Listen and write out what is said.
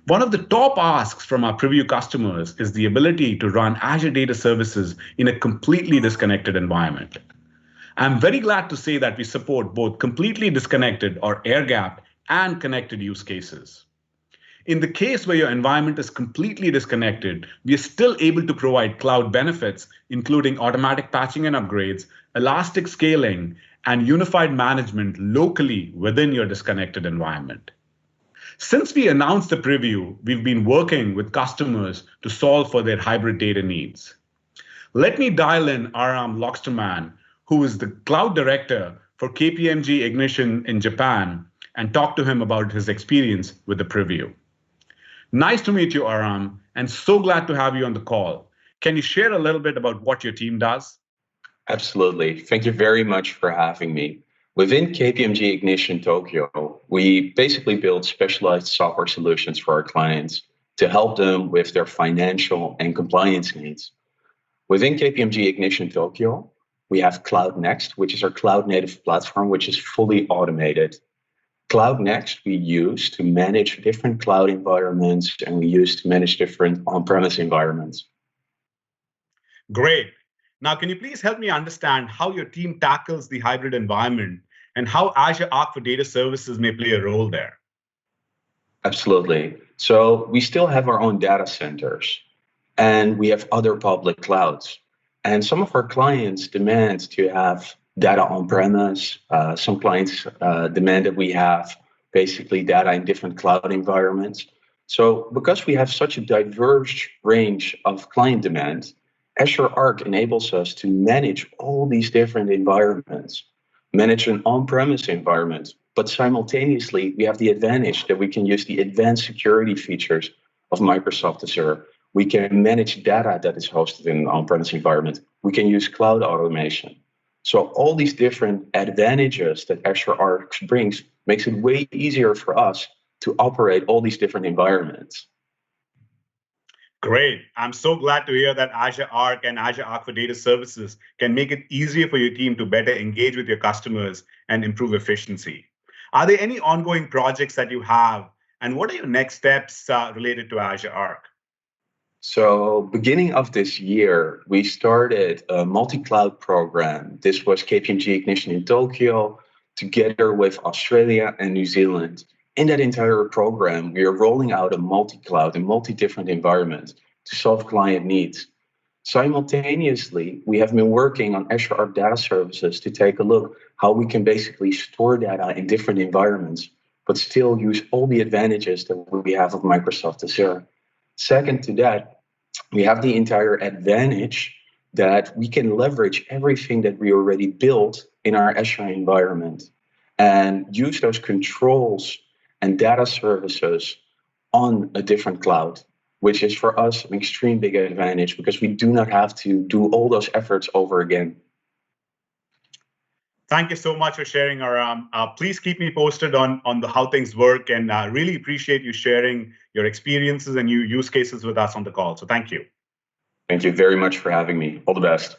One of the top asks from our preview customers is the ability to run Azure Data Services in a completely disconnected environment. I'm very glad to say that we support both completely disconnected or air-gapped and connected use cases. In the case where your environment is completely disconnected, we are still able to provide cloud benefits, including automatic patching and upgrades, elastic scaling, and unified management locally within your disconnected environment. Since we announced the preview, we've been working with customers to solve for their hybrid data needs. Let me dial in Aram Lauxtermann, who is the cloud director for KPMG Ignition in Japan, and talk to him about his experience with the preview. Nice to meet you, Aram, and so glad to have you on the call. Can you share a little bit about what your team does? Absolutely. Thank you very much for having me. Within KPMG Ignition Tokyo, we basically build specialized software solutions for our clients to help them with their financial and compliance needs. Within KPMG Ignition Tokyo, we have Cloud Next, which is our cloud-native platform, which is fully automated. Cloud Next we use to manage different cloud environments, and we use to manage different on-premise environments. Great. Now, can you please help me understand how your team tackles the hybrid environment and how Azure Arc for Data Services may play a role there? Absolutely. So we still have our own data centers, and we have other public clouds. And some of our clients demand to have data on-premise. Some clients demand that we have basically data in different cloud environments. So because we have such a diverse range of client demands, Azure Arc enables us to manage all these different environments, manage an on-premise environment, but simultaneously we have the advantage that we can use the advanced security features of Microsoft Azure. We can manage data that is hosted in an on-premise environment. We can use cloud automation. So all these different advantages that Azure Arc brings makes it way easier for us to operate all these different environments. Great. I'm so glad to hear that Azure Arc and Azure Arc for Data Services can make it easier for your team to better engage with your customers and improve efficiency. Are there any ongoing projects that you have, and what are your next steps related to Azure Arc? So beginning of this year, we started a multi-cloud program. This was KPMG Ignition in Tokyo, together with Australia and New Zealand. In that entire program, we are rolling out a multi-cloud and multi-different environment to solve client needs. Simultaneously, we have been working on Azure Arc Data Services to take a look how we can basically store data in different environments, but still use all the advantages that we have of Microsoft Azure. Second to that, we have the entire advantage that we can leverage everything that we already built in our Azure environment and use those controls and data services on a different cloud, which is for us an extreme big advantage because we do not have to do all those efforts over again. Thank you so much for sharing, Aram. Please keep me posted on how things work, and really appreciate you sharing your experiences and new use cases with us on the call. So thank you. Thank you very much for having me. All the best.